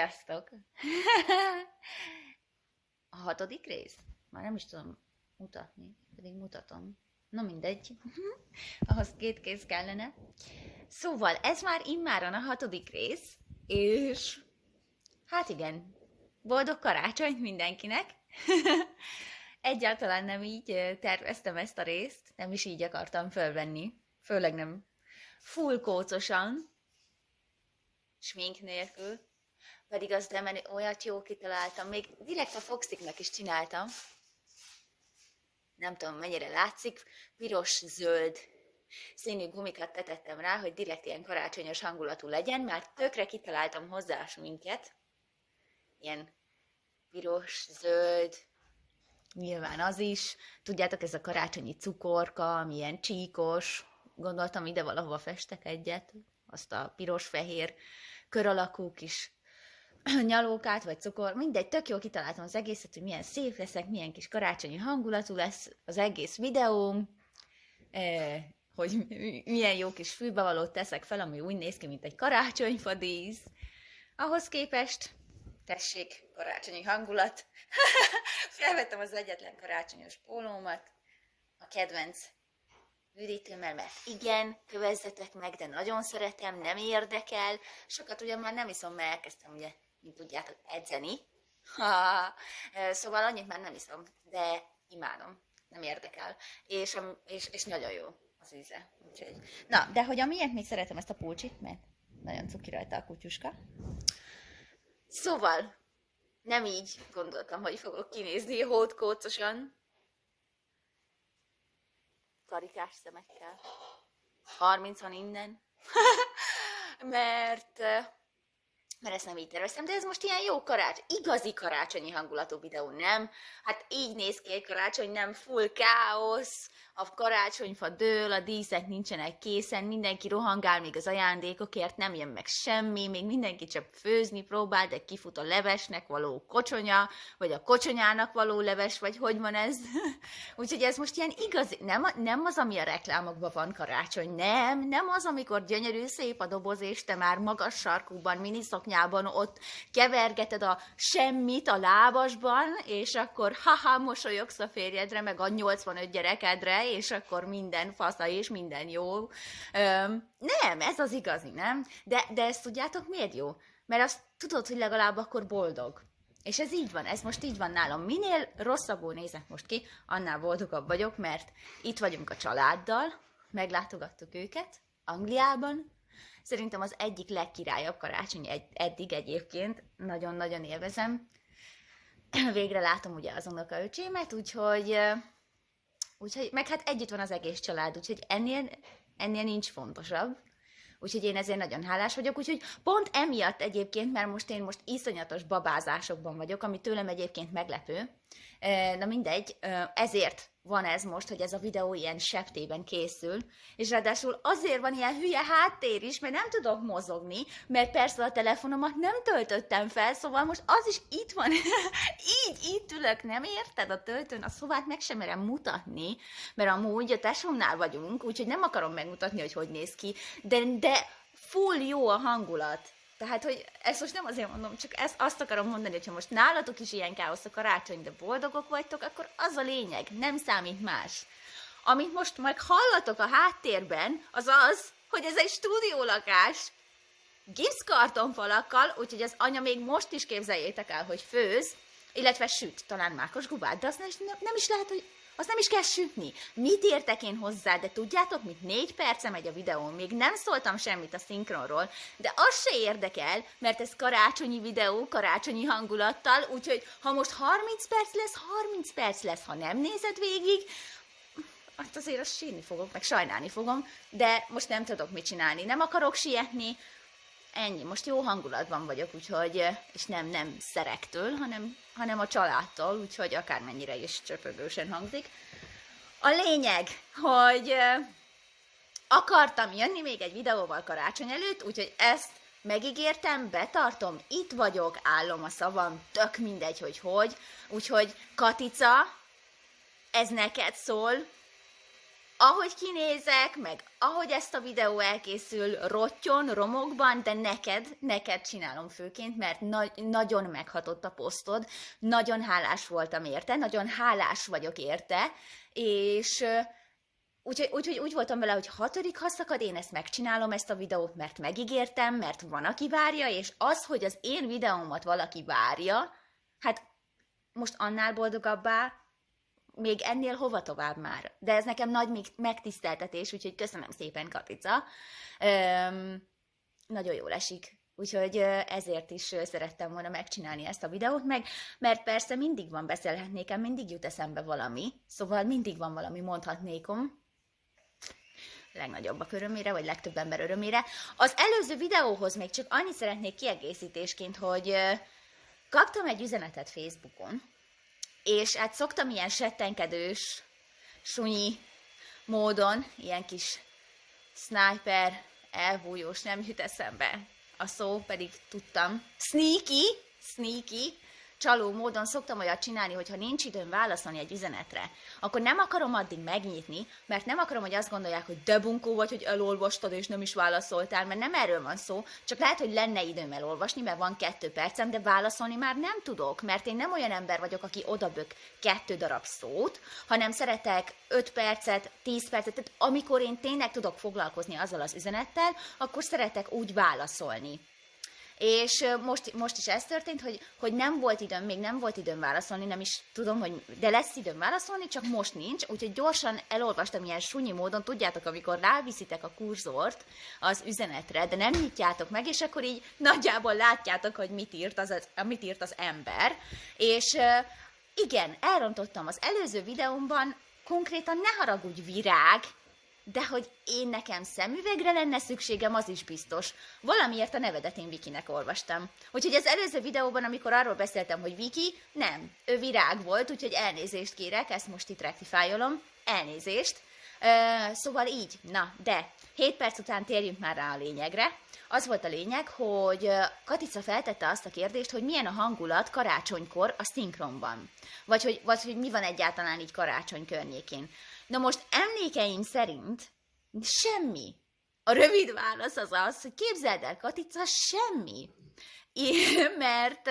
Sziasztok! A hatodik rész? Már nem is tudom mutatni, pedig mutatom. Na mindegy. Ahhoz két kéz kellene. Szóval ez már immáron a hatodik rész, és hát igen, boldog karácsonyt mindenkinek. Egyáltalán nem így terveztem ezt a részt, nem is így akartam fölvenni. Főleg nem full kócosan, smink nélkül. Pedig az nem olyat jó kitaláltam. Még direkt a Foxiknak is csináltam. Nem tudom, mennyire látszik. Piros-zöld színű gumikat tetettem rá, hogy direkt ilyen karácsonyos hangulatú legyen. Már tökre kitaláltam hozzá a sminket. Ilyen piros-zöld. Nyilván az is. Tudjátok, ez a karácsonyi cukorka, milyen csíkos. Gondoltam, ide valahova festek egyet. Azt a piros-fehér kör alakú kis nyalókát, vagy cukor, mindegy, tök jól kitaláltam az egészet, hogy milyen szép leszek, milyen kis karácsonyi hangulatú lesz az egész videóm, hogy milyen jó kis fülbevalót teszek fel, ami úgy néz ki, mint egy karácsonyfadísz. Ahhoz képest, tessék, karácsonyi hangulat. Felvettem az egyetlen karácsonyos pólómat, a kedvenc üdítőmmel, mert igen, kövezzetek meg, de nagyon szeretem, nem érdekel. Sokat ugyan már nem iszom, mert elkezdtem ugye, mint tudjátok, edzeni. Szóval annyit már nem iszom, de imádom, nem érdekel. És nagyon jó az íze. Úgyhogy. Na, de hogy amiért még szeretem ezt a pulcsit, mert nagyon cuki rajta a kutyuska. Szóval, nem így gondoltam, hogy fogok kinézni hótkócosan, karikás szemekkel. 30-an innen. mert ezt nem így terveztem, de ez most ilyen jó igazi karácsonyi hangulatú videó, nem? Hát így néz ki egy karácsony, nem full káosz, a karácsonyfa dől, a díszek nincsenek készen, mindenki rohangál még az ajándékokért, nem jön meg semmi, még mindenki csak főzni próbál, de kifut a levesnek való kocsonya, vagy a kocsonyának való leves, vagy hogy van ez? Úgyhogy ez most ilyen igazi, nem az, ami a reklámokban van karácsony, nem az, amikor gyönyörű, szép a doboz, és te már magas sarkúban, miniszoknyában ott kevergeted a semmit a lábasban, és akkor mosolyogsz a férjedre, meg a 85 gyerekedre, és akkor minden fasza és minden jó. Nem, ez az igazi, nem? De ezt tudjátok miért jó? Mert azt tudod, hogy legalább akkor boldog. És ez így van, ez most így van nálam. Minél rosszabbul nézek most ki, annál boldogabb vagyok, mert itt vagyunk a családdal, meglátogattuk őket Angliában. Szerintem az egyik legkirályabb karácsony eddig egyébként, nagyon-nagyon élvezem. Végre látom ugye az unokaöcsémet, úgyhogy meg hát együtt van az egész család, úgyhogy ennél nincs fontosabb. Úgyhogy én ezért nagyon hálás vagyok, úgyhogy pont emiatt egyébként, mert én most iszonyatos babázásokban vagyok, ami tőlem egyébként meglepő. Na mindegy, ezért van ez most, hogy ez a videó ilyen septében készül, és ráadásul azért van ilyen hülye háttér is, mert nem tudok mozogni, mert persze a telefonomat nem töltöttem fel, szóval most az is itt van, így ülök, nem érted a töltőn, a szobát meg sem merem mutatni, mert amúgy a tesómnál vagyunk, úgyhogy nem akarom megmutatni, hogy néz ki, de full jó a hangulat. Tehát, hogy ezt most nem azért mondom, csak azt akarom mondani, hogy ha most nálatok is ilyen káosz a karácsony, de boldogok vagytok, akkor az a lényeg, nem számít más. Amit most majd hallatok a háttérben, az, hogy ez egy stúdiólakás, gipszkartonfalakkal, úgyhogy az anya még most is képzeljétek el, hogy főz, illetve süt, talán mákos gubát, de azt nem is lehet, hogy azt nem is kell sütni. Mit értek én hozzá, de tudjátok, mit 4 perce megy a videón, még nem szóltam semmit a szinkronról, de az se érdekel, mert ez karácsonyi videó, karácsonyi hangulattal, úgyhogy ha most 30 perc lesz, ha nem nézed végig, hát azért azt sírni fogok, meg sajnálni fogom, de most nem tudok mit csinálni, nem akarok sietni, ennyi, most jó hangulatban vagyok, úgyhogy, és nem szerektől, hanem a családtól, úgyhogy akármennyire is csöpögősen hangzik. A lényeg, hogy akartam jönni még egy videóval karácsony előtt, úgyhogy ezt megígértem, betartom, itt vagyok, állom a szavam, tök mindegy, hogy. Úgyhogy Katica, ez neked szól, ahogy kinézek, meg ahogy ezt a videó elkészül, rottyon, romokban, de neked csinálom főként, mert nagyon meghatott a posztod, nagyon hálás voltam érte, nagyon hálás vagyok érte, és úgyhogy úgy voltam vele, hogy 6. ha szakad, én ezt megcsinálom, ezt a videót, mert megígértem, mert van, aki várja, és az, hogy az én videómat valaki várja, hát most annál boldogabbá, még ennél hova tovább már. De ez nekem nagy megtiszteltetés, úgyhogy köszönöm szépen, Katica. Nagyon jól esik. Úgyhogy ezért is szerettem volna megcsinálni ezt a videót meg, mert persze mindig van, beszélhetnékem, mindig jut eszembe valami, szóval mindig van valami mondhatnékom, legnagyobbak örömére, vagy legtöbb ember örömére. Az előző videóhoz még csak annyit szeretnék kiegészítésként, hogy kaptam egy üzenetet Facebookon, és hát szoktam ilyen settenkedős, sunyi módon, ilyen kis sniper, elbújós, nem jut eszembe a szó, pedig tudtam. Sneaky, csaló módon szoktam olyat csinálni, hogy ha nincs időm válaszolni egy üzenetre, akkor nem akarom addig megnyitni, mert nem akarom, hogy azt gondolják, hogy de bunkó vagy, hogy elolvastad és nem is válaszoltál, mert nem erről van szó, csak lehet, hogy lenne időm elolvasni, mert van 2 percem, de válaszolni már nem tudok, mert én nem olyan ember vagyok, aki odabök 2 darab szót, hanem szeretek 5 percet, 10 percet, tehát amikor én tényleg tudok foglalkozni azzal az üzenettel, akkor szeretek úgy válaszolni. És most is ez történt, hogy nem volt időm, még nem volt időm válaszolni, nem is tudom, de lesz időm válaszolni, csak most nincs, úgyhogy gyorsan elolvastam ilyen sunyi módon, tudjátok, amikor ráviszitek a kurzort az üzenetre, de nem nyitjátok meg, és akkor így nagyjából látjátok, hogy mit írt az ember. És igen, elrontottam az előző videómban, konkrétan ne haragudj virág, de hogy én nekem szemüvegre lenne szükségem, az is biztos. Valamiért a nevedet én Vikinek olvastam. Úgyhogy az előző videóban, amikor arról beszéltem, hogy Viki, nem, ő virág volt, úgyhogy elnézést kérek, ezt most itt rektifájolom, elnézést. Szóval így, na, de 7 perc után térjünk már rá a lényegre. Az volt a lényeg, hogy Katica feltette azt a kérdést, hogy milyen a hangulat karácsonykor a szinkronban. Vagy hogy mi van egyáltalán így karácsony környékén. Na most emlékeim szerint semmi. A rövid válasz az az, hogy képzeld el, Katica, semmi. Mert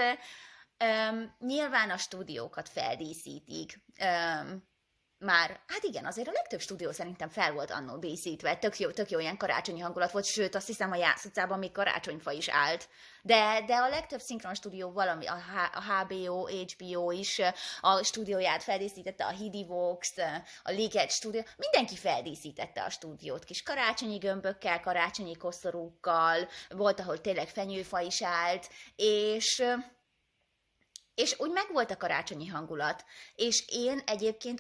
nyilván a stúdiókat feldíszítik. Már, hát igen, azért a legtöbb stúdió szerintem fel volt annó díszítve, tök jó ilyen karácsonyi hangulat volt, sőt azt hiszem a Jász utcában még karácsonyfa is állt. De a legtöbb szinkron stúdió valami, a HBO, HBO is a stúdióját feldíszítette, a Hidivox, a Liget stúdió, mindenki feldíszítette a stúdiót, kis karácsonyi gömbökkel, karácsonyi koszorúkkal, volt, ahol tényleg fenyőfa is állt, és úgy megvolt a karácsonyi hangulat, és én egyébként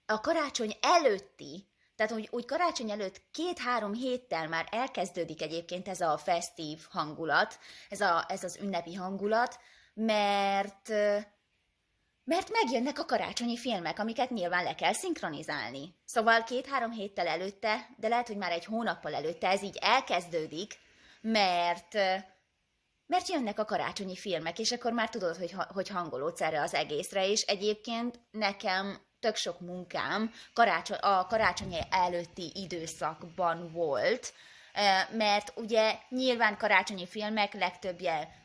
a karácsony előtti, tehát úgy karácsony előtt 2-3 héttel már elkezdődik egyébként ez a festív hangulat, ez az ünnepi hangulat, mert megjönnek a karácsonyi filmek, amiket nyilván le kell szinkronizálni. Szóval 2-3 héttel előtte, de lehet, hogy már egy hónappal előtte ez így elkezdődik, mert jönnek a karácsonyi filmek, és akkor már tudod, hogy hangolódsz erre az egészre, és egyébként nekem tök sok munkám a karácsony előtti időszakban volt, mert ugye nyilván karácsonyi filmek legtöbbje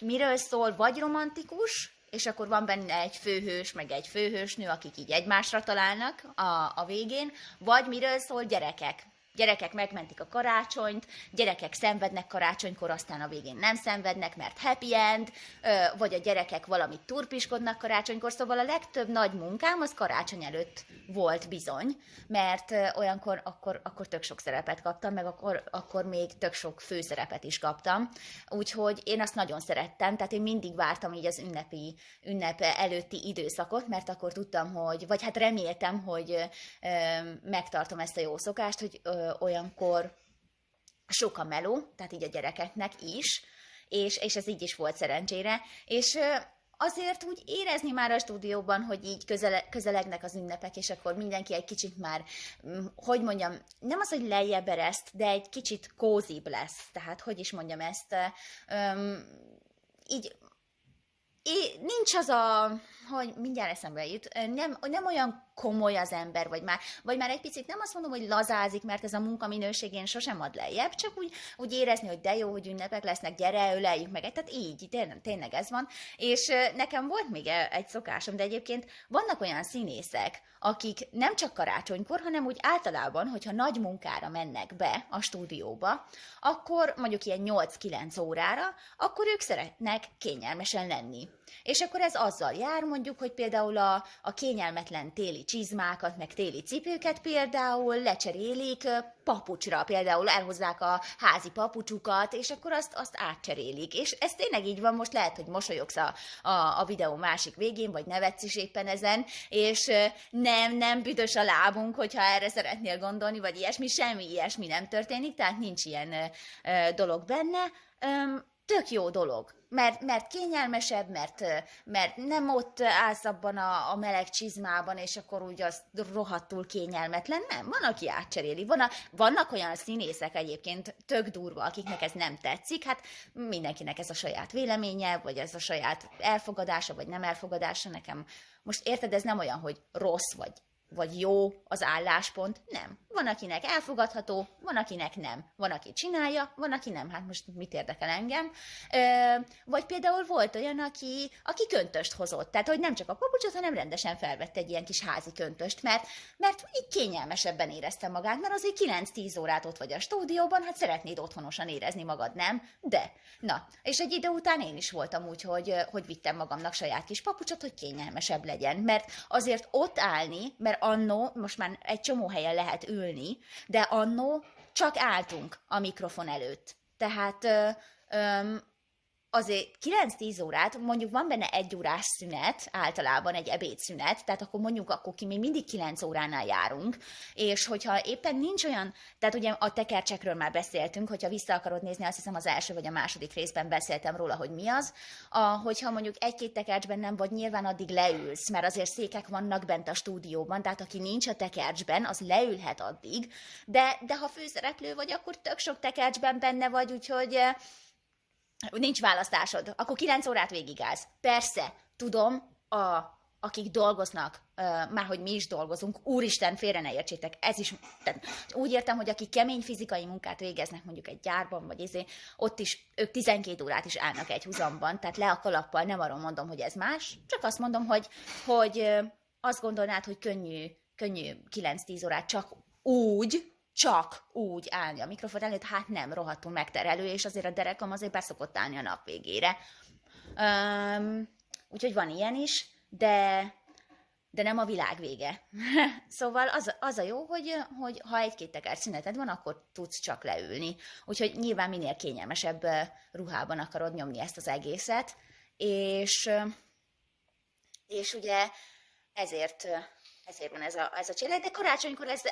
miről szól, vagy romantikus, és akkor van benne egy főhős, meg egy főhősnő, akik így egymásra találnak a végén, vagy miről szól, gyerekek. Gyerekek megmentik a karácsonyt, gyerekek szenvednek karácsonykor, aztán a végén nem szenvednek, mert happy end, vagy a gyerekek valamit turpiskodnak karácsonykor, szóval a legtöbb nagy munkám az karácsony előtt volt bizony, mert olyankor akkor tök sok szerepet kaptam, meg akkor még tök sok főszerepet is kaptam, úgyhogy én azt nagyon szerettem, tehát én mindig vártam így az ünnep előtti időszakot, mert akkor tudtam, vagy hát reméltem, hogy megtartom ezt a jó szokást, hogy olyankor sok a meló, tehát így a gyerekeknek is, és ez így is volt szerencsére, és azért úgy érezni már a stúdióban, hogy így közelegnek az ünnepek, és akkor mindenki egy kicsit már, hogy mondjam, nem az, hogy lejjebb ereszt, de egy kicsit kózibb lesz, tehát hogy is mondjam ezt, így nincs az hogy mindjárt eszembe jut, nem olyan komoly az ember, vagy már egy picit nem azt mondom, hogy lazázik, mert ez a munka minőségén sosem ad lejjebb, csak úgy érezni, hogy de jó, hogy ünnepek lesznek, gyere, öleljük meg, tehát így, tényleg ez van. És nekem volt még egy szokásom, de egyébként vannak olyan színészek, akik nem csak karácsonykor, hanem úgy általában, hogyha nagy munkára mennek be a stúdióba, akkor mondjuk ilyen 8-9 órára, akkor ők szeretnek kényelmesen lenni. És akkor ez azzal jár mondjuk, hogy például a kényelmetlen téli csizmákat, meg téli cipőket például lecserélik papucsra, például elhozzák a házi papucsukat, és akkor azt átcserélik. És ez tényleg így van, most lehet, hogy mosolyogsz a videó másik végén, vagy nevetsz is éppen ezen, és nem büdös a lábunk, hogyha erre szeretnél gondolni, vagy ilyesmi, semmi ilyesmi nem történik, tehát nincs ilyen dolog benne. Tök jó dolog, mert kényelmesebb, mert nem ott állsz abban a meleg csizmában, és akkor úgy az rohadtul kényelmetlen. Nem, van, aki átcseréli. Vannak olyan színészek egyébként tök durva, akiknek ez nem tetszik, hát mindenkinek ez a saját véleménye, vagy ez a saját elfogadása, vagy nem elfogadása. Nekem most érted, ez nem olyan, hogy rossz vagy jó az álláspont, nem. Van, akinek elfogadható, van, akinek nem. Van, aki csinálja, van, aki nem. Hát most mit érdekel engem? Vagy például volt olyan, aki köntöst hozott. Tehát, hogy nem csak a papucsot, hanem rendesen felvett egy ilyen kis házi köntöst, mert így kényelmesebben érezte magát, mert azért 9-10 órát ott vagy a stúdióban, hát szeretnéd otthonosan érezni magad, nem? De, na, és egy idő után én is voltam úgy, hogy vittem magamnak saját kis papucsot, hogy kényelmesebb legyen, mert azért ott állni, mert annó, most már egy csomó helyen lehet ülni, de annó csak álltunk a mikrofon előtt. Tehát azért 9-10 órát, mondjuk van benne 1 órás szünet, általában egy ebédszünet, tehát akkor mondjuk akkor mi mindig 9 óránál járunk, és hogyha éppen nincs olyan, tehát ugye a tekercsekről már beszéltünk, hogyha vissza akarod nézni, azt hiszem az első vagy a második részben beszéltem róla, hogy mi az, hogyha mondjuk 1-2 tekercsben nem vagy, nyilván addig leülsz, mert azért székek vannak bent a stúdióban, tehát aki nincs a tekercsben, az leülhet addig, de ha főszereplő vagy, akkor tök sok tekercsben benne vagy, úgyhogy nincs választásod, akkor 9 órát végigállsz. Persze, tudom, akik dolgoznak, már hogy mi is dolgozunk, úristen, félre ne értsétek, ez is, tehát úgy értem, hogy akik kemény fizikai munkát végeznek mondjuk egy gyárban, vagy ott is ők 12 órát is állnak egy huzamban, tehát le a kalappal, nem arról mondom, hogy ez más, csak azt mondom, hogy azt gondolnád, hogy könnyű 9-10 órát csak úgy állni a mikrofon előtt, hát nem, rohadtul megterelő, és azért a derekam azért beszokott állni a nap végére. Úgyhogy van ilyen is, de nem a világ vége. Szóval az a jó, hogy ha 1-2 tekercs szüneted van, akkor tudsz csak leülni. Úgyhogy nyilván minél kényelmesebb ruhában akarod nyomni ezt az egészet, és ugye ezért van ez a csillag, de karácsonykor ez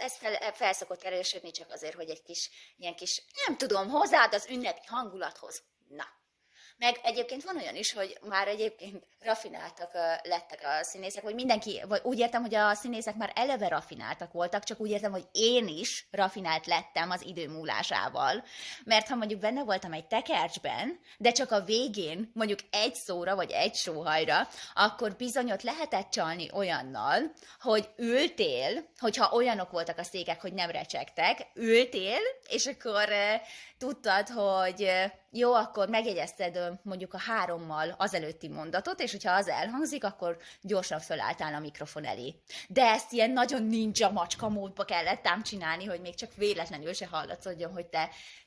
fel szokott erősödni csak azért, hogy egy ilyen kis, nem tudom, hozzáad az ünnepi hangulathoz. Na. Meg egyébként van olyan is, hogy már egyébként rafináltak lettek a színészek, vagy mindenki, vagy úgy értem, hogy a színészek már eleve rafináltak voltak, csak úgy értem, hogy én is rafinált lettem az idő múlásával. Mert ha mondjuk benne voltam egy tekercsben, de csak a végén, mondjuk 1 szóra, vagy 1 sóhajra, akkor bizony ott lehetett csalni olyannal, hogy ültél, hogyha olyanok voltak a székek, hogy nem recsegtek, ültél, és akkor tudtad, hogy jó, akkor megjegyezted mondjuk a 3-mal az előtti mondatot, és hogyha az elhangzik, akkor gyorsan fölálltál a mikrofon elé. De ezt ilyen nagyon ninja macska módba kellett ám csinálni, hogy még csak véletlenül se hallatszódjon, hogy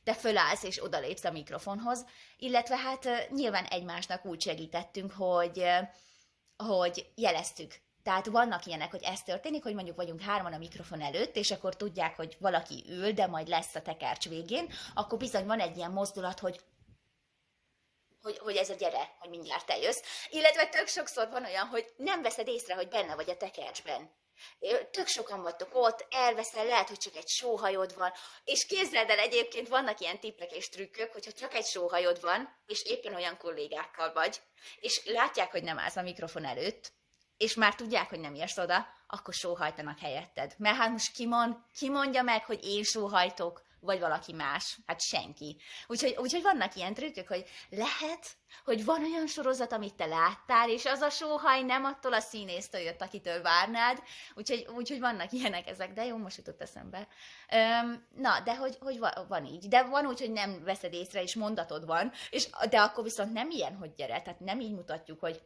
te fölállsz és odalépsz a mikrofonhoz. Illetve hát nyilván egymásnak úgy segítettünk, hogy jeleztük. Tehát vannak ilyenek, hogy ez történik, hogy mondjuk vagyunk 3-an a mikrofon előtt, és akkor tudják, hogy valaki ül, de majd lesz a tekercs végén, akkor bizony van egy ilyen mozdulat, hogy ez a gyere, hogy mindjárt te jössz. Illetve tök sokszor van olyan, hogy nem veszed észre, hogy benne vagy a tekercsben. Tök sokan vagytok ott, elveszel, lehet, hogy csak egy sóhajod van, és képzeld el, egyébként vannak ilyen tippek és trükkök, hogyha csak egy sóhajod van, és éppen olyan kollégákkal vagy, és látják, hogy nem állsz a mikrofon előtt, és már tudják, hogy nem érsz oda, akkor sóhajtanak helyetted. Mert hát most ki mondja meg, hogy én sóhajtok? vagy valaki más? Hát senki. Úgyhogy vannak ilyen trükkök, hogy lehet, hogy van olyan sorozat, amit te láttál, és az a sóhaj nem attól a színésztől jött, akitől várnád, úgyhogy vannak ilyenek ezek, de jó, most jutott eszembe. Na, de hogy van így. De van úgy, hogy nem veszed észre, és mondatod van, de akkor viszont nem ilyen, hogy gyere, tehát nem így mutatjuk, hogy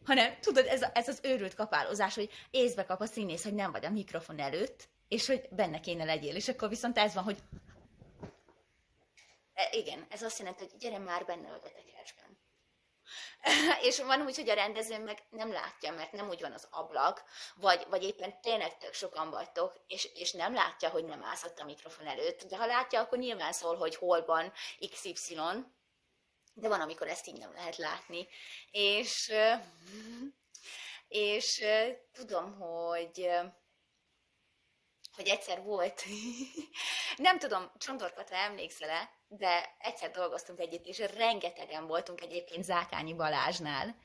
hanem, tudod, ez az őrült kapálozás, hogy észbe kap a színész, hogy nem vagy a mikrofon előtt, és hogy benne kéne legyél, és akkor viszont ez van, hogy igen, ez azt jelenti, hogy gyere már benne a betegesben. És van úgy, hogy a rendező meg nem látja, mert nem úgy van az ablak, vagy éppen tényleg tök sokan vagytok, és nem látja, hogy nem állsz ott a mikrofon előtt. De ha látja, akkor nyilván szól, hogy hol van XY, de van, amikor ezt így nem lehet látni. És tudom, hogy egyszer volt, nem tudom, Csontorka, te emlékszel-e, de egyszer dolgoztunk együtt, és rengetegen voltunk egyébként Zákányi Balázsnál.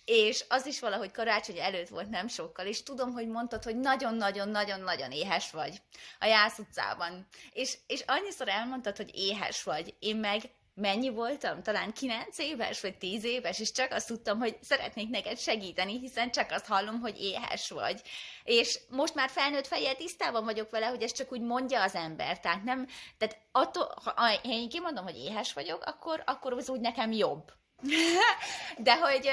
És az is valahogy karácsony előtt volt, nem sokkal, és tudom, hogy mondtad, hogy nagyon-nagyon-nagyon-nagyon éhes vagy a Jász utcában. És annyiszor elmondtad, hogy éhes vagy. Én meg mennyi voltam? Talán 9 éves, vagy 10 éves, és csak azt tudtam, hogy szeretnék neked segíteni, hiszen csak azt hallom, hogy éhes vagy. És most már felnőtt fejjel tisztában vagyok vele, hogy ezt csak úgy mondja az ember. Tehát attól, ha én kimondom, hogy éhes vagyok, akkor az úgy nekem jobb. De hogy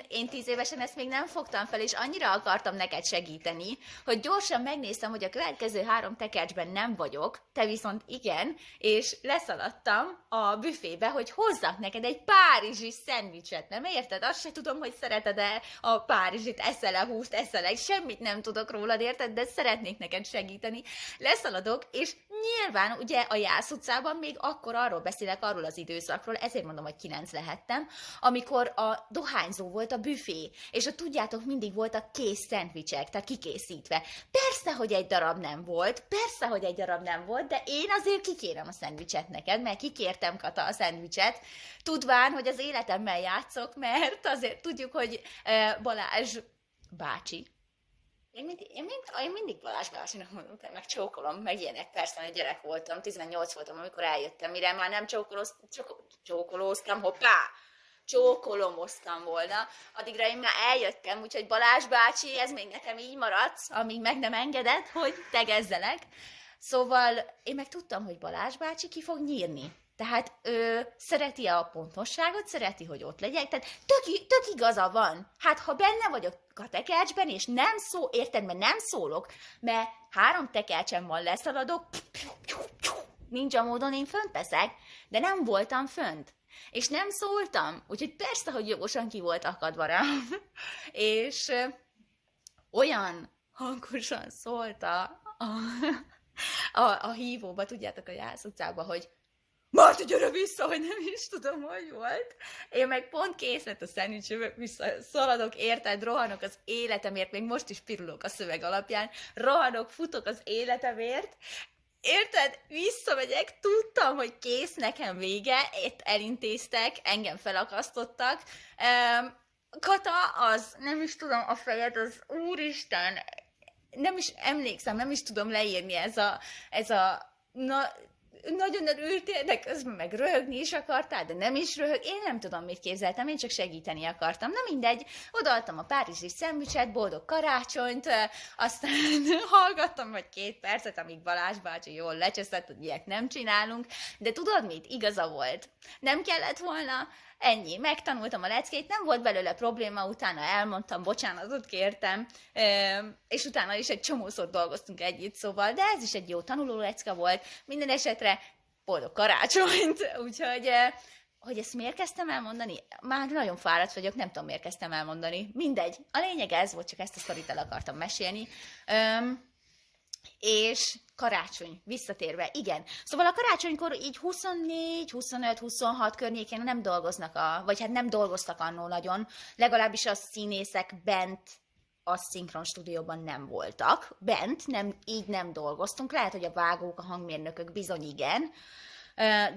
én 10 évesen ezt még nem fogtam fel, és annyira akartam neked segíteni, hogy gyorsan megnéztem, hogy a következő 3 tekercsben nem vagyok, te viszont igen, és leszaladtam a büfébe, hogy hozzak neked egy párizsi szendvicset, nem érted? Azt se tudom, hogy szereted-e a párizsit, eszel-e húst, eszel-e, semmit nem tudok rólad, érted? De szeretnék neked segíteni. Leszaladok, és nyilván ugye a Jász utcában még akkor arról beszélek, arról az időszakról, ezért mondom, hogy 9 lehettem, amikor a dohányzó volt a büfé, és ott tudjátok, mindig voltak kész szendvicsek, tehát kikészítve. Persze, hogy egy darab nem volt, de én azért kikérem a szendvicset neked, mert kikértem, Kata, a szendvicset, tudván, hogy az életemmel játszok, mert azért tudjuk, hogy Balázs bácsi, én mindig Balázs bácsinak mondom, meg csókolom, meg ilyenek, persze, hogy gyerek voltam, 18 voltam, amikor eljöttem, mire már nem csókolóztam, csókolomoztam volna, addigra én már eljöttem, úgyhogy Balázs bácsi, ez még nekem így maradsz, amíg meg nem engedett, hogy tegezzelek. Szóval én meg tudtam, hogy Balázs bácsi ki fog nyírni. Tehát szereti a pontosságot, szereti, hogy ott legyek, tehát tök igaza van. Hát ha benne vagyok a tekercsben, és érted, mert nem szólok, mert 3 tekercsen van, leszaladok, nincs a módon, én fönt leszek, de nem voltam fönt. És nem szóltam, úgyhogy persze, hogy jogosan ki volt akadva rám. És olyan hangosan szólta a hívóba, tudjátok, a Jász utcába, hogy Marti, gyere vissza, vagy nem is tudom, hogy volt. Én meg pont kész lett a szendvics, vissza szaladok, érted, rohanok az életemért, még most is pirulok a szöveg alapján, rohanok, futok az életemért, érted? Visszamegyek, tudtam, hogy kész, nekem vége, itt elintéztek, engem felakasztottak. Kata, az, nem is tudom a fejed, az úristen, nem is emlékszem, nem is tudom leírni nagyon örültél, de közben meg röhögni is akartál, de nem is röhög. Én nem tudom, mit képzeltem, én csak segíteni akartam. Na mindegy, odaadtam a párizsi szendvicset, boldog karácsonyt, aztán hallgattam vagy 2 percet, amíg Balázs bácsi jól lecseszett, hogy ilyet nem csinálunk, de tudod mit? Igaza volt. Nem kellett volna, ennyi, megtanultam a leckét, nem volt belőle probléma, utána elmondtam, bocsánatot kértem, és utána is egy csomószor dolgoztunk együtt, szóval, de ez is egy jó tanuló lecke volt, minden esetre boldog karácsonyt, úgyhogy, hogy ezt miért kezdtem elmondani? Már nagyon fáradt vagyok, nem tudom, miért kezdtem elmondani. Mindegy, a lényeg ez volt, csak ezt a sztorit el akartam mesélni. És karácsony, visszatérve, igen. Szóval a karácsonykor így 24, 25, 26 környékén nem dolgoznak, vagy hát nem dolgoztak annól nagyon, legalábbis a színészek bent a szinkron stúdióban nem voltak. Bent, így nem dolgoztunk. Lehet, hogy a vágók, a hangmérnökök bizony igen.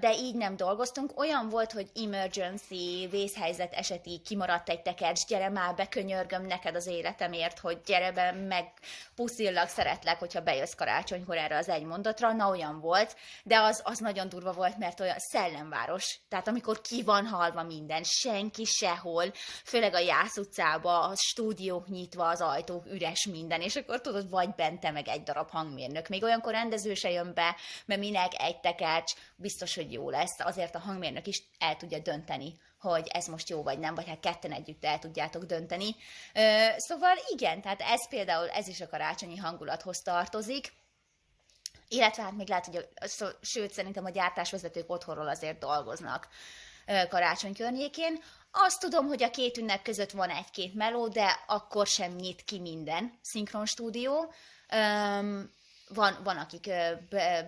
de így nem dolgoztunk. Olyan volt, hogy emergency, vészhelyzet eseti kimaradt egy tekercs, gyere már, bekönyörgöm neked az életemért, hogy gyere be, meg puszillak, szeretlek, hogyha bejössz karácsonykor erre az egy mondatra. Na, olyan volt, de az nagyon durva volt, mert olyan szellemváros. Tehát amikor ki van halva minden, senki sehol, főleg a Jász utcába, a stúdiók nyitva, az ajtók üres minden, és akkor tudod, vagy bente meg egy darab hangmérnök. Még olyankor rendező se jön be, mert minek egy tekercs, biztos, hogy jó lesz. Azért a hangmérnök is el tudja dönteni, hogy ez most jó vagy nem, vagy hát ketten együtt el tudjátok dönteni. Szóval igen, tehát ez például, ez is a karácsonyi hangulathoz tartozik. Illetve hát még lehet, hogy sőt, szerintem a gyártásvezetők otthonról azért dolgoznak karácsony környékén. Azt tudom, hogy a két ünnep között van egy-két meló, de akkor sem nyit ki minden szinkron stúdió. Van akik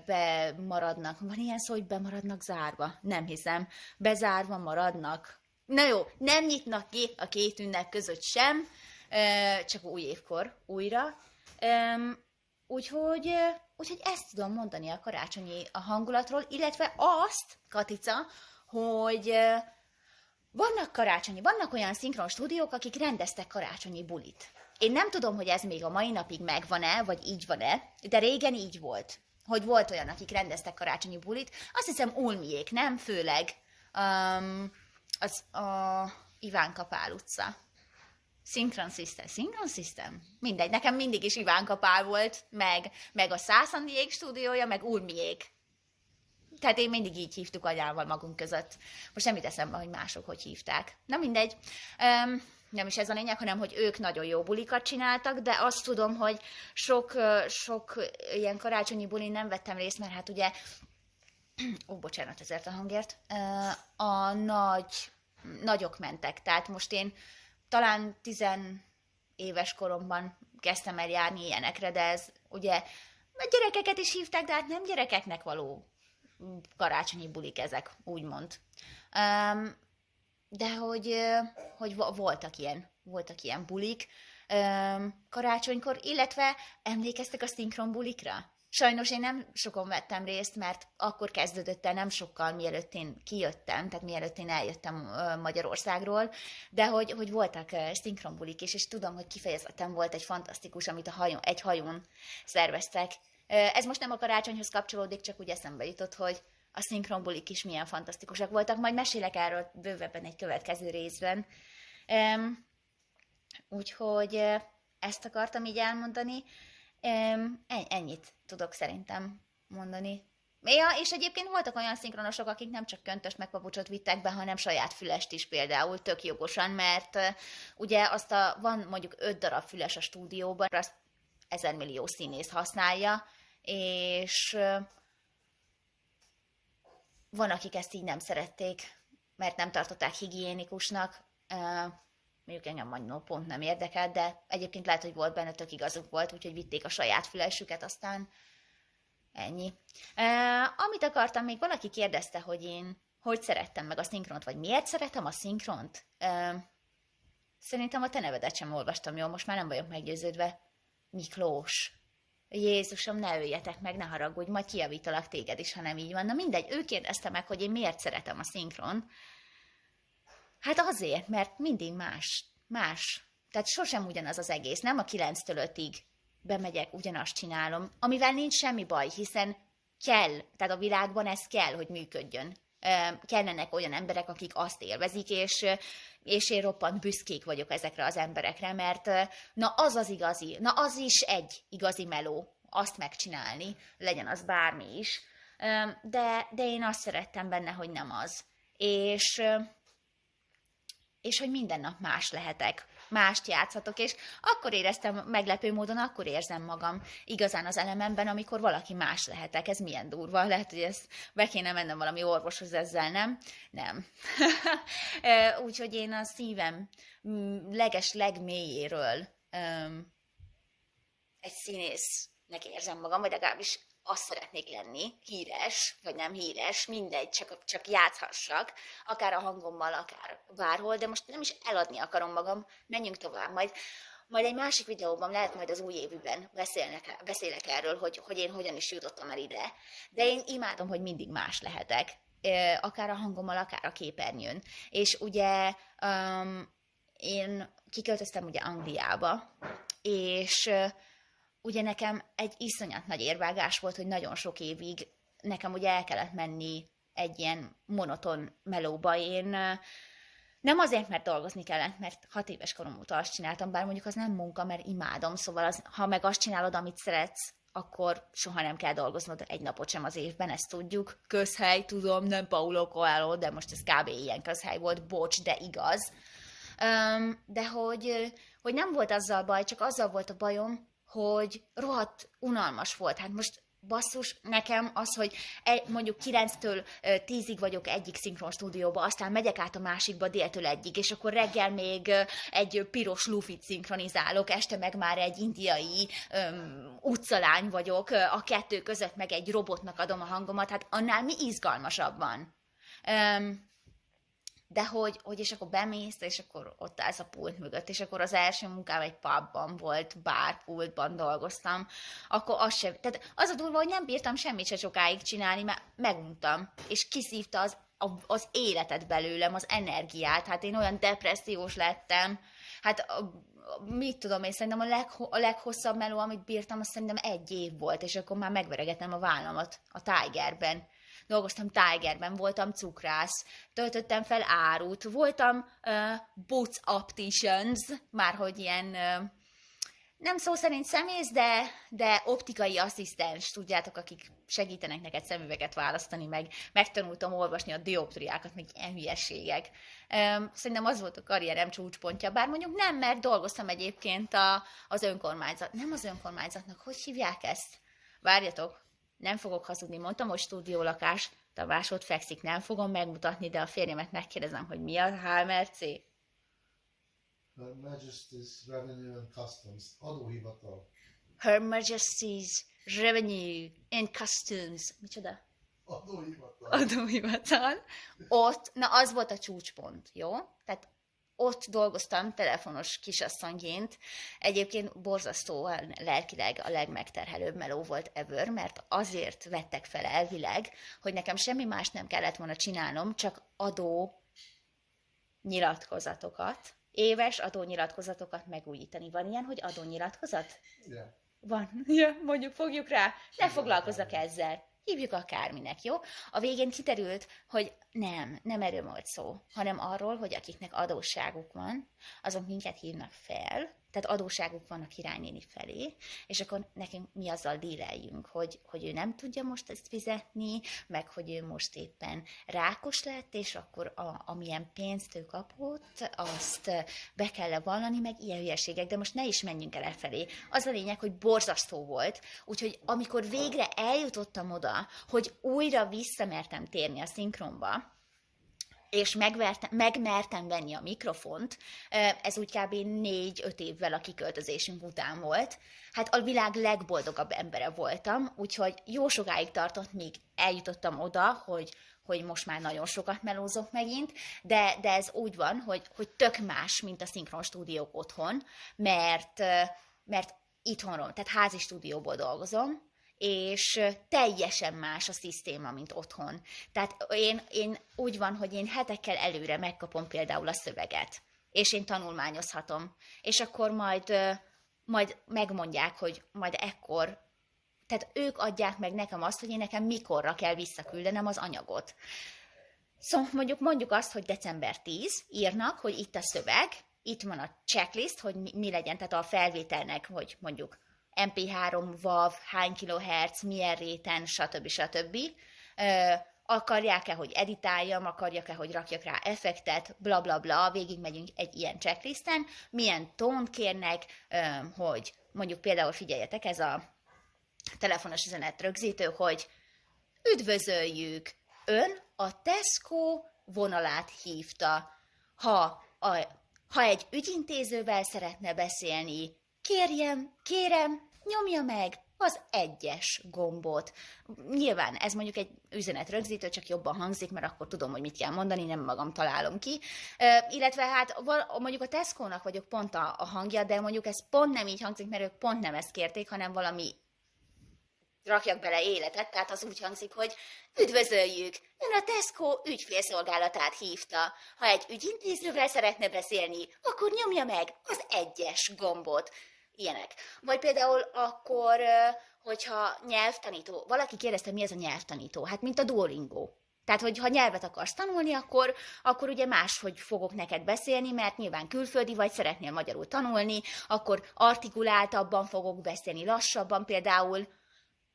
bemaradnak. Van ilyen szó, hogy bemaradnak zárva? Nem hiszem. Bezárva maradnak. Na jó, nem nyitnak ki a két ünnep között sem, csak új évkor újra. Úgyhogy ezt tudom mondani a karácsonyi a hangulatról, illetve azt, Katica, hogy vannak olyan szinkron stúdiók, akik rendeztek karácsonyi bulit. Én nem tudom, hogy ez még a mai napig megvan-e, vagy így van-e, de régen így volt. Hogy volt olyan, akik rendeztek karácsonyi bulit. Azt hiszem Ulmiék, nem? Főleg az a Ivánka Pál utca. Synchron System? Mindegy, nekem mindig is Ivánka Pál volt, meg a Szászandiék stúdiója, meg Ulmiék. Tehát én mindig így hívtuk anyával magunk között. Most nem jut eszembe, hogy mások hogy hívták. Na mindegy. Nem is ez a lényeg, hanem hogy ők nagyon jó bulikat csináltak, de azt tudom, hogy sok ilyen karácsonyi bulin nem vettem részt, mert hát ugye, bocsánat ezért a hangért, a nagyok mentek. Tehát most én talán 10 éves koromban kezdtem el járni ilyenekre, de ez ugye a gyerekeket is hívták, de hát nem gyerekeknek való karácsonyi bulik ezek, úgymond. De hogy voltak ilyen bulik karácsonykor, illetve emlékeztek a szinkron bulikra? Sajnos én nem sokon vettem részt, mert akkor kezdődött el nem sokkal, mielőtt én kijöttem, tehát mielőtt én eljöttem Magyarországról, de hogy voltak szinkron bulik is, és tudom, hogy kifejezetten volt egy fantasztikus, amit egy hajón szerveztek. Ez most nem a karácsonyhoz kapcsolódik, csak úgy eszembe jutott, hogy a szinkron bulik is milyen fantasztikusak voltak. Majd mesélek erről bővebben egy következő részben. Úgyhogy ezt akartam így elmondani. Ennyit tudok szerintem mondani. Ja, és egyébként voltak olyan szinkronosok, akik nem csak köntöst meg papucsot vittek be, hanem saját fülest is például, tök jogosan, mert ugye van mondjuk 5 darab füles a stúdióban, azt 1000 millió színész használja, és van, akik ezt így nem szerették, mert nem tartották higiénikusnak, mondjuk engem annó pont nem érdekelt, de egyébként lehet, hogy volt benne, tök igazuk volt, úgyhogy vitték a saját fülesüket, aztán ennyi. Amit akartam, még valaki kérdezte, hogy én hogy szerettem meg a szinkront, vagy miért szeretem a szinkront? Szerintem a te nevedet sem olvastam jól, most már nem vagyok meggyőződve. Miklós. Jézusom, ne öljetek meg, ne haragudj, majd kijavítalak téged is, ha nem így van. Na mindegy, ő kérdezte meg, hogy én miért szeretem a szinkron. Hát azért, mert mindig más. Tehát sosem ugyanaz az egész, nem a 9-től 5-ig bemegyek, ugyanazt csinálom, amivel nincs semmi baj, hiszen kell, tehát a világban ez kell, hogy működjön. Kellenek olyan emberek, akik azt élvezik, és én roppant büszkék vagyok ezekre az emberekre, mert na az az igazi, na az is egy igazi meló, azt megcsinálni, legyen az bármi is, de én azt szerettem benne, hogy nem az. És hogy minden nap más lehetek, mást játszhatok, és akkor éreztem, meglepő módon akkor érzem magam igazán az elememben, amikor valaki más lehetek. Ez milyen durva, lehet, hogy ezt be kéne mennem valami orvoshoz ezzel, nem? Nem. Úgyhogy én a szívem legmélyéről egy színésznek érzem magam, vagy legalábbis azt szeretnék lenni, híres, vagy nem híres, mindegy, csak játszhassak, akár a hangommal, akár bárhol, de most nem is eladni akarom magam, menjünk tovább majd. Majd egy másik videóban, lehet majd az új évben beszélek erről, hogy én hogyan is jutottam el ide. De én imádom, hogy mindig más lehetek. Akár a hangommal, akár a képernyőn. És ugye én kiköltöztem ugye Angliába, és ugye nekem egy iszonyat nagy érvágás volt, hogy nagyon sok évig nekem ugye el kellett menni egy ilyen monoton melóba. Én nem azért, mert dolgozni kellett, mert 6 éves korom óta azt csináltam, bár mondjuk az nem munka, mert imádom, szóval ha meg azt csinálod, amit szeretsz, akkor soha nem kell dolgoznod egy napot sem az évben, ezt tudjuk. Közhely, tudom, nem Paulo Coelho, de most ez kb. Ilyen közhely volt, bocs, de igaz. De hogy nem volt azzal baj, csak azzal volt a bajom, hogy rohadt unalmas volt. Hát most basszus, nekem az, hogy mondjuk 9-től 10-ig vagyok egyik szinkron stúdióba, aztán megyek át a másikba déltől 1-ig, és akkor reggel még egy piros lufit szinkronizálok, este meg már egy indiai utcalány vagyok, a kettő között meg egy robotnak adom a hangomat, hát annál mi izgalmasabb van. De hogy és akkor bemész, és akkor ott állsz a pult mögött, és akkor az első munkám egy pubban volt, bárpultban dolgoztam, akkor az sem, tehát az a durva, hogy nem bírtam semmit se sokáig csinálni, mert meguntam, és kiszívta az életet belőlem, az energiát, hát én olyan depressziós lettem, hát mit tudom én, szerintem a leghosszabb meló, amit bírtam, azt szerintem 1 év volt, és akkor már megveregettem a vállamat a Tigerben. Dolgoztam Tigerben, voltam cukrász, töltöttem fel árut, voltam boots opticians, márhogy ilyen, nem szó szerint szemész, de optikai asszisztens, tudjátok, akik segítenek neked szemüveget választani, meg megtanultam olvasni a dioptriákat, meg ilyen hülyeségek. Szerintem az volt a karrierem csúcspontja, bár mondjuk nem, mert dolgoztam egyébként az önkormányzat. Nem az önkormányzatnak, hogy hívják ezt? Várjatok, nem fogok hazudni, mondtam, hogy stúdiólakás, Tamás ott fekszik, nem fogom megmutatni, de a férjemet megkérdezem, hogy mi a HMRC. Her Majesty's Revenue and Customs, adóhivatal. Her Majesty's Revenue and Customs. Micsoda? Adóhivatal. Adóhivatal. Ott, na az volt a csúcspont, jó? Tehát ott dolgoztam telefonos kisasszonyként. Egyébként borzasztóan lelkileg a legmegterhelőbb meló volt ever, mert azért vettek fel elvileg, hogy nekem semmi más nem kellett volna csinálnom, csak adónyilatkozatokat, éves adónyilatkozatokat megújítani. Van ilyen, hogy adónyilatkozat? Yeah. Van. Ja, mondjuk fogjuk rá. Ne foglalkozzak ezzel. Hívjuk akárminek, jó? A végén kiterült, hogy nem erről volt szó, hanem arról, hogy akiknek adósságuk van, azok minket hívnak fel, tehát adósságuk van a királynéni felé, és akkor nekünk mi azzal díleljünk, hogy ő nem tudja most ezt fizetni, meg hogy ő most éppen rákos lett, és akkor amilyen pénzt ő kapott, azt be kell vallani, meg ilyen hülyeségek, de most ne is menjünk el elfelé. Az a lényeg, hogy borzasztó volt, úgyhogy amikor végre eljutottam oda, hogy újra visszamertem térni a szinkronba, és megmertem venni a mikrofont, ez úgy kb. 4-5 évvel a kiköltözésünk után volt. Hát a világ legboldogabb embere voltam, úgyhogy jó sokáig tartott, míg eljutottam oda, hogy most már nagyon sokat melózok megint, de ez úgy van, hogy tök más, mint a szinkron stúdiók otthon, mert itthonról, tehát házi stúdióból dolgozom, és teljesen más a szisztéma, mint otthon. Tehát én úgy van, hogy én hetekkel előre megkapom például a szöveget, és én tanulmányozhatom, és akkor majd megmondják, hogy majd ekkor, tehát ők adják meg nekem azt, hogy én nekem mikorra kell visszaküldenem az anyagot. Szóval mondjuk azt, hogy december 10, írnak, hogy itt a szöveg, itt van a checklist, hogy mi legyen, tehát a felvételnek, hogy mondjuk MP3, WAV, hány kilohertz, milyen réten, stb. Akarják-e, hogy editáljam, akarják-e, hogy rakjak rá effektet, bla bla bla, végig megyünk egy ilyen checklisten, milyen tón kérnek, hogy mondjuk például figyeljetek, ez a telefonos üzenet rögzítő, hogy üdvözöljük, ön a Tesco vonalát hívta. Ha egy ügyintézővel szeretne beszélni, kérem, nyomja meg az 1-es gombot. Nyilván ez mondjuk egy üzenetrögzítő, csak jobban hangzik, mert akkor tudom, hogy mit kell mondani, nem magam találom ki. Illetve hát mondjuk a Tesco-nak vagyok pont a hangja, de mondjuk ez pont nem így hangzik, mert ők pont nem ezt kérték, hanem valami rakjak bele életet, tehát az úgy hangzik, hogy üdvözöljük, ön a Tesco ügyfélszolgálatát hívta. Ha egy ügyintézővel szeretne beszélni, akkor nyomja meg az 1-es gombot. Ilyenek. Vagy például akkor, hogyha nyelvtanító, valaki kérdezte, mi ez a nyelvtanító? Hát, mint a Duolingo. Tehát, hogy ha nyelvet akarsz tanulni, akkor ugye máshogy fogok neked beszélni, mert nyilván külföldi vagy, szeretnél magyarul tanulni, akkor artikuláltabban fogok beszélni, lassabban. Például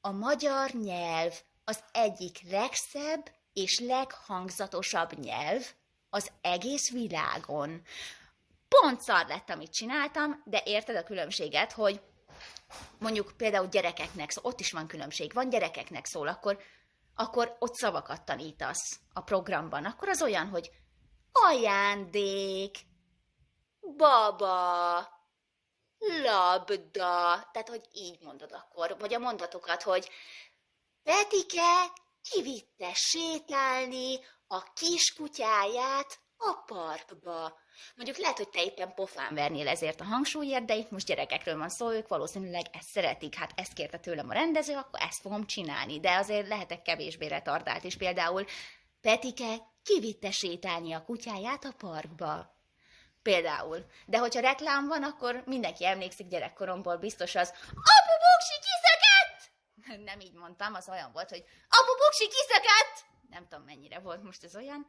a magyar nyelv az egyik legszebb és leghangzatosabb nyelv az egész világon. Pont szar lett, amit csináltam, de érted a különbséget, hogy mondjuk például gyerekeknek szól, ott is van különbség, van gyerekeknek szól, akkor ott szavakat tanítasz a programban, akkor az olyan, hogy ajándék, baba, labda, tehát hogy így mondod akkor, vagy a mondatokat, hogy Petike kivitte sétálni a kiskutyáját a parkba. Mondjuk lehet, hogy te éppen pofán vernél ezért a hangsúlyért, de itt most gyerekekről van szó, ők valószínűleg ezt szeretik. Hát ezt kérte tőlem a rendező, akkor ezt fogom csinálni. De azért lehetek kevésbé retardált is. Például Petike kivitte sétálni a kutyáját a parkba. Például. De hogyha reklám van, akkor mindenki emlékszik gyerekkoromból biztos az Apu Buksi kiszakadt! Nem így mondtam, az olyan volt, hogy Apu Buksi kiszakadt! Nem tudom mennyire volt most ez olyan.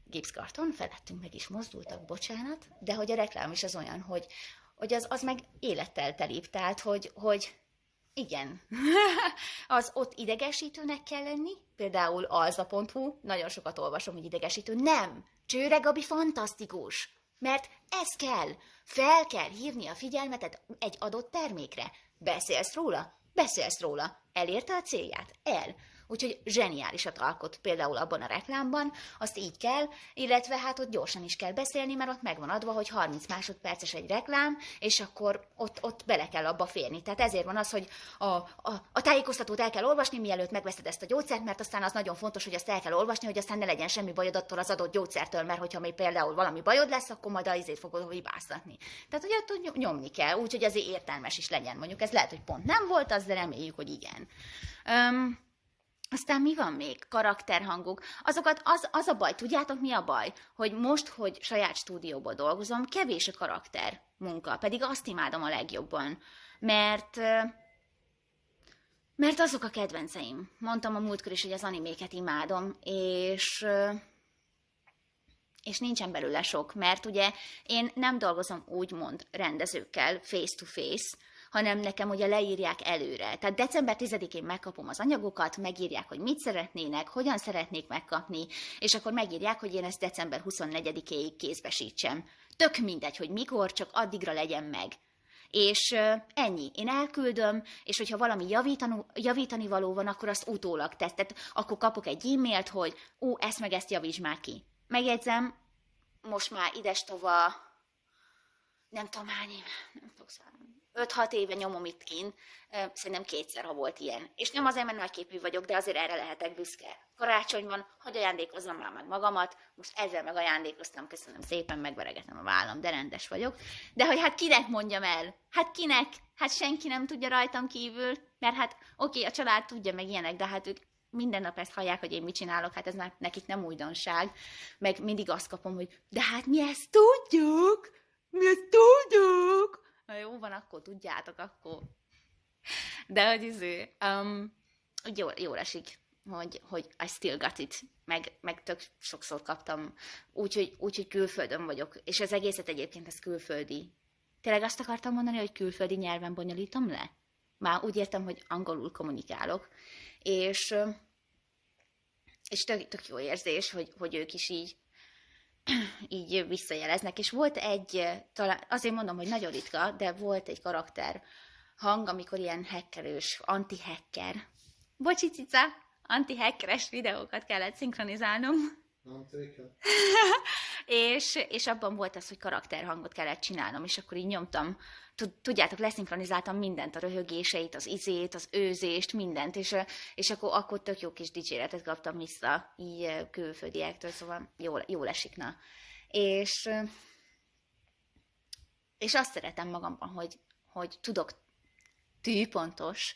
Gipszkarton, felettünk meg is mozdultak, bocsánat, de hogy a reklám is az olyan, hogy az meg élettel telibb, tehát hogy igen, az ott idegesítőnek kell lenni, például alza.hu, nagyon sokat olvasom, hogy idegesítő, nem, Csőre Gabi fantasztikus, mert ez kell, fel kell hívni a figyelmetet egy adott termékre, beszélsz róla, elérte a célját, Úgyhogy zseniálisat alkot például abban a reklámban, azt így kell, illetve hát ott gyorsan is kell beszélni, mert ott megvan adva, hogy 30 másodperces egy reklám, és akkor ott bele kell abba férni. Tehát ezért van az, hogy a tájékoztatót el kell olvasni, mielőtt megveszed ezt a gyógyszert, mert aztán az nagyon fontos, hogy azt el kell olvasni, hogy aztán ne legyen semmi bajod attól az adott gyógyszertől, mert hogyha még például valami bajod lesz, akkor majd azért fogod hibáztatni. Tehát, hogy ott nyomni kell, úgyhogy azért értelmes is legyen. Mondjuk ez lehet, hogy pont nem volt az, de reméljük, hogy igen. Aztán mi van még? Karakterhangok. Azokat, az a baj, tudjátok mi a baj? Hogy most, hogy saját stúdióból dolgozom, kevés a karakter munka, pedig azt imádom a legjobban. Mert azok a kedvenceim. Mondtam a múltkor is, hogy az animéket imádom, és nincsen belőle sok, mert ugye én nem dolgozom úgymond rendezőkkel face-to-face, hanem nekem ugye leírják előre. Tehát december 10-én megkapom az anyagokat, megírják, hogy mit szeretnének, hogyan szeretnék megkapni, és akkor megírják, hogy én ezt december 24-éig kézbesítsem. Tök mindegy, hogy mikor, csak addigra legyen meg. És ennyi. Én elküldöm, és hogyha valami javítani való van, akkor azt utólag tesz. Tehát akkor kapok egy e-mailt, hogy ezt meg ezt javítsd már ki. Megjegyzem, most már idestova, nem tudom hány éve, nem tudok számolni. 5-6 éve nyomom itt kint, szerintem 2-szer, ha volt ilyen. És nem azért, mert nagyképű vagyok, de azért erre lehetek büszke. Karácsony van, hogy ajándékozzam már meg magamat, most ezzel meg ajándékoztam, köszönöm szépen, megveregetem a vállam, de rendes vagyok. De hogy hát kinek mondjam el? Hát kinek? Hát senki nem tudja rajtam kívül, mert hát oké, a család tudja meg ilyenek, de hát ők minden nap ezt hallják, hogy én mit csinálok, hát ez nekik nem újdonság. Meg mindig azt kapom, hogy de hát mi ezt tudjuk! Na jó van, akkor tudjátok, akkor. De hogy jó esik, hogy I still got it, meg tök sokszor kaptam, úgyhogy külföldön vagyok, és az egészet egyébként ez külföldi. Tényleg azt akartam mondani, hogy külföldi nyelven bonyolítom le? Már úgy értem, hogy angolul kommunikálok, és tök jó érzés, hogy ők is így visszajeleznek, és volt talán azért mondom, hogy nagyon ritka, de volt egy karakter hang, amikor ilyen hackerős, anti-hacker, bocsi cica, anti-hackeres videókat kellett szinkronizálnom. I'm taken. és abban volt az, hogy karakterhangot kellett csinálnom, és akkor így nyomtam, tudjátok, leszinkronizáltam mindent, a röhögéseit, az izét, az őzést, mindent, és akkor tök jó kis dicséretet kaptam vissza, így külföldiektől, szóval jól esik, na. És azt szeretem magamban, hogy tudok tűpontos,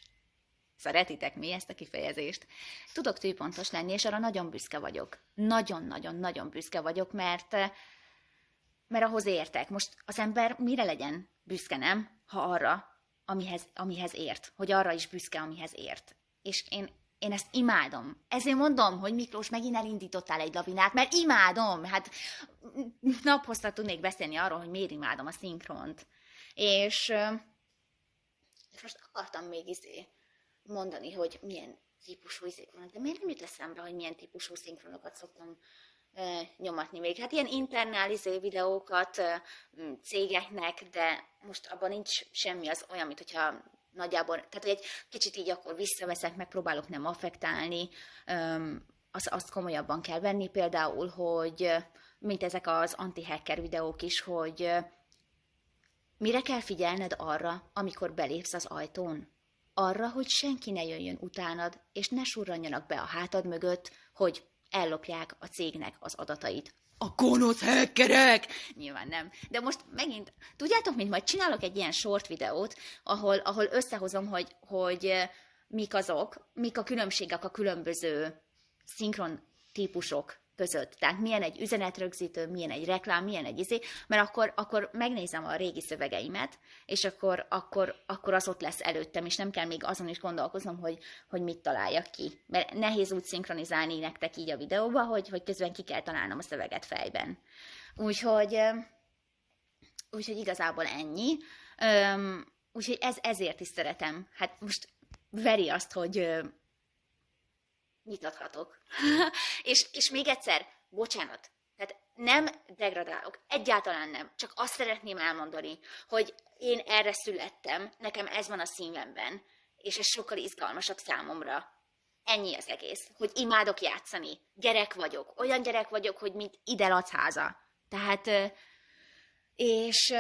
szeretitek mi ezt a kifejezést? Tudok tűpontos lenni, és arra nagyon büszke vagyok. Nagyon-nagyon-nagyon büszke vagyok, mert ahhoz értek. Most az ember mire legyen büszke, nem? Ha arra, amihez ért. Hogy arra is büszke, amihez ért. És én ezt imádom. Ezért mondom, hogy Miklós, megint elindítottál egy lavinát, mert imádom. Hát naphosszat tudnék beszélni arról, hogy miért imádom a szinkront. És most akartam még mondani, hogy milyen típusú izék vannak, de miért nem jut eszembe, hogy milyen típusú szinkronokat szoktam nyomatni még. Hát ilyen internál videókat cégeknek, de most abban nincs semmi az olyan, mint hogyha nagyjából, tehát hogy egy kicsit így akkor visszaveszek, megpróbálok nem affektálni, azt komolyabban kell venni, például, hogy mint ezek az anti-hacker videók is, hogy mire kell figyelned arra, amikor belépsz az ajtón? Arra, hogy senki ne jöjjön utánad, és ne surranjanak be a hátad mögött, hogy ellopják a cégnek az adatait. A gonosz hackerek! Nyilván nem. De most megint, tudjátok, mint majd csinálok egy ilyen short videót, ahol összehozom, hogy mik a különbségek a különböző szinkron típusok között. Tehát milyen egy üzenetrögzítő, milyen egy reklám, milyen egy mert akkor megnézem a régi szövegeimet, és akkor az ott lesz előttem, és nem kell még azon is gondolkoznom, hogy mit találjak ki. Mert nehéz úgy szinkronizálni nektek így a videóba, hogy közben ki kell találnom a szöveget fejben. Úgyhogy igazából ennyi. Úgyhogy ezért is szeretem. Hát most veri azt, hogy nyitathatok. és még egyszer, bocsánat, tehát nem degradálok, egyáltalán nem, csak azt szeretném elmondani, hogy én erre születtem, nekem ez van a szívemben, és ez sokkal izgalmasabb számomra. Ennyi az egész, hogy imádok játszani, gyerek vagyok, olyan gyerek vagyok, hogy mint ide Lacháza. Tehát, és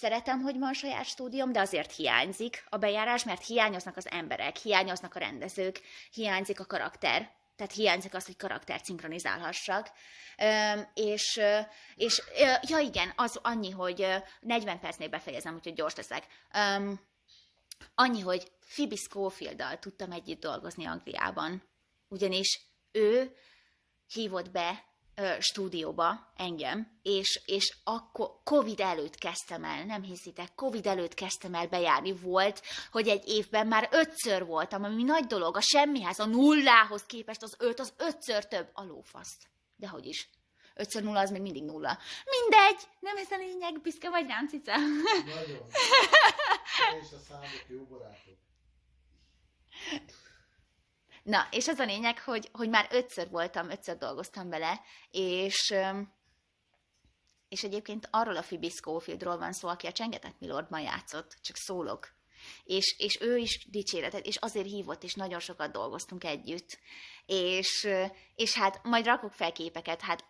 szeretem, hogy van saját stúdióm, de azért hiányzik a bejárás, mert hiányoznak az emberek, hiányoznak a rendezők, hiányzik a karakter, tehát hiányzik az, hogy karaktert szinkronizálhassak. Ja igen, az annyi, hogy 40 percnél befejezem, úgyhogy gyors leszek. Annyi, hogy Phoebe Schofield-dal tudtam együtt dolgozni Angliában, ugyanis ő hívott be stúdióba engem, és akkor Covid előtt kezdtem el, nem hiszitek, Covid előtt kezdtem el bejárni, volt, hogy egy évben már 5-ször voltam, ami nagy dolog, a semmihez, a nullához képest az 5 az 5-ször több, a lófaszt. Dehogy is. 5 0 az még mindig 0. Mindegy, nem ez a lényeg, büszke vagy rám, cica? Nagyon. És a számok jó barátok. Na, és az a lényeg, hogy már 5-ször voltam, 5-ször dolgoztam vele, és egyébként arról a Phoebe Schofieldról van szó, aki a Csengetett Milordban játszott, csak szólok. És ő is dicséretet, és azért hívott, és nagyon sokat dolgoztunk együtt. És hát majd rakok fel képeket, hát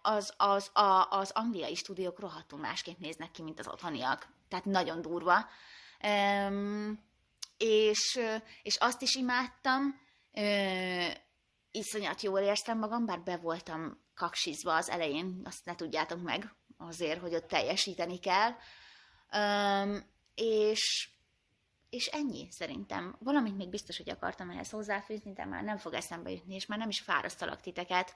az angliai stúdiók rohadtul másképp néznek ki, mint az otthoniak. Tehát nagyon durva. És azt is imádtam, iszonyat jól érztem magam, bár be voltam kaksizva az elején, azt ne tudjátok meg, azért, hogy ott teljesíteni kell. És ennyi szerintem. Valamit még biztos, hogy akartam ehhez hozzáfűzni, de már nem fog eszembe jutni, és már nem is fárasztalak titeket.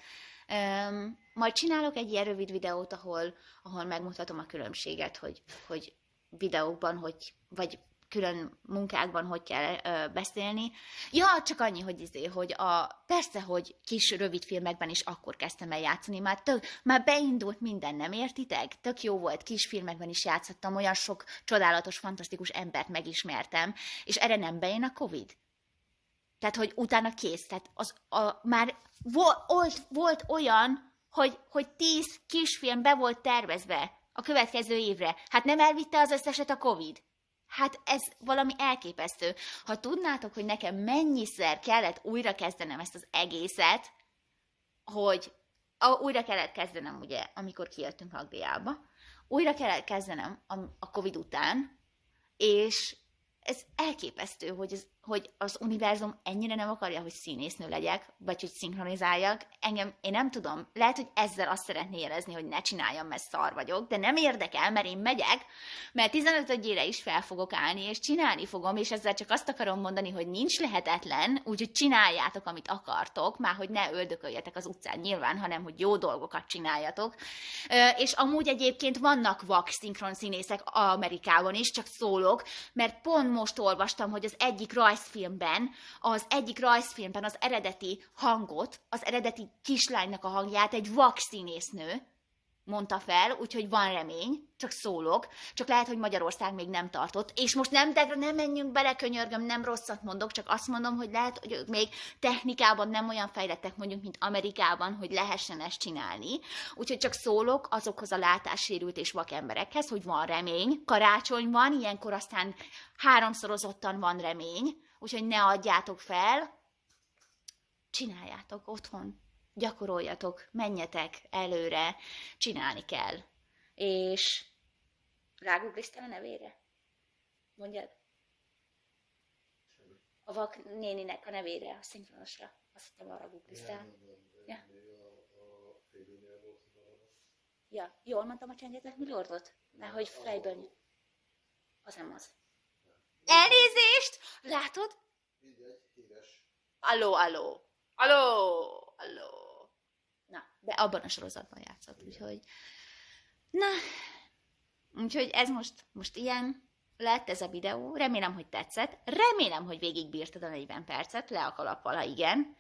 Majd csinálok egy ilyen rövid videót, ahol megmutatom a különbséget, hogy videókban, vagy külön munkákban hogy kell beszélni. Ja, csak annyi, hogy persze, hogy kis rövid filmekben is akkor kezdtem el játszani, már beindult minden, nem értitek? Tök jó volt, kis filmekben is játszottam, olyan sok csodálatos, fantasztikus embert megismertem, és erre nem bejön a Covid. Tehát, hogy utána kész. Tehát már volt olyan, hogy 10 kisfilm be volt tervezve a következő évre. Hát nem elvitte az összeset a Covid? Hát ez valami elképesztő. Ha tudnátok, hogy nekem mennyiszer kellett újra kezdenem ezt az egészet, hogy újra kellett kezdenem, ugye, amikor kijöttünk Angliába, újra kellett kezdenem a Covid után, és ez elképesztő, hogy az univerzum ennyire nem akarja, hogy színésznő legyek, vagy hogy szinkronizáljak. Én nem tudom, lehet, hogy ezzel azt szeretné jelezni, hogy ne csináljam, mert szar vagyok, de nem érdekel, mert én megyek, mert 15-ére is fel fogok állni, és csinálni fogom, és ezzel csak azt akarom mondani, hogy nincs lehetetlen, úgyhogy csináljátok, amit akartok, már hogy ne öldököljetek az utcán nyilván, hanem hogy jó dolgokat csináljatok. És amúgy egyébként vannak vak szinkron színészek Amerikában is, csak szólok, mert pont most olvastam, hogy az egyik rajzfilmben az eredeti hangot, az eredeti kislánynak a hangját egy vak színésznő mondta fel, úgyhogy van remény, csak szólok, csak lehet, hogy Magyarország még nem tartott, és most nem menjünk bele, könyörgöm, nem rosszat mondok, csak azt mondom, hogy lehet, hogy ők még technikában nem olyan fejlettek mondjuk, mint Amerikában, hogy lehessen ezt csinálni, úgyhogy csak szólok azokhoz a látássérült és vak emberekhez, hogy van remény, karácsony van, ilyenkor aztán háromszorozottan van remény, úgyhogy ne adjátok fel, csináljátok otthon. Gyakoroljatok, menjetek előre, csinálni kell. És Rágó Krisztina nevére? Mondjad. A vak néninek a nevére, a szinkronosra. Azt hittem a Rágó Krisztina. Ja. Ja, jól mondtam a csengétnek Milordot? Mert hogy fejből... Az nem az. Elnézést! Látod? Így egy híres. Alló. Na, de abban a sorozatban játszott, úgyhogy... Na, úgyhogy ez most ilyen lett ez a videó. Remélem, hogy tetszett. Remélem, hogy végigbírtad a 40 percet, le a kalappal, ha igen.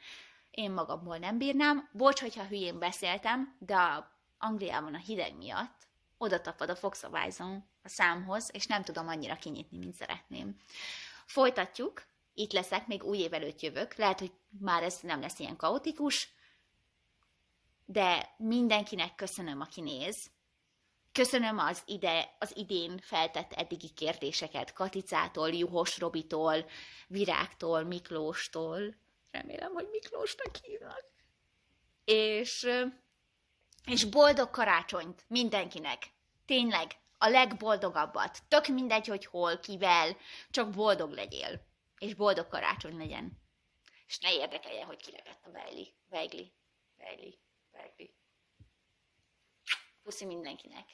Én magamból nem bírnám. Bocs, hogyha hülyén beszéltem, de Angliában a hideg miatt oda tapad a fogszabályzom a számhoz, és nem tudom annyira kinyitni, mint szeretném. Folytatjuk. Itt leszek, még új év előtt jövök. Lehet, hogy már ez nem lesz ilyen kaotikus, de mindenkinek köszönöm, aki néz. Köszönöm az idén feltett eddigi kérdéseket Katicától, Juhos Robitól, Virágtól, Miklóstól. Remélem, hogy Miklósnak hívnak. És boldog karácsonyt mindenkinek. Tényleg, a legboldogabbat. Tök mindegy, hogy hol, kivel, csak boldog legyél. És boldog karácsony legyen. És ne érdekeljen, hogy kilepett a Beigli. Puszi mindenkinek.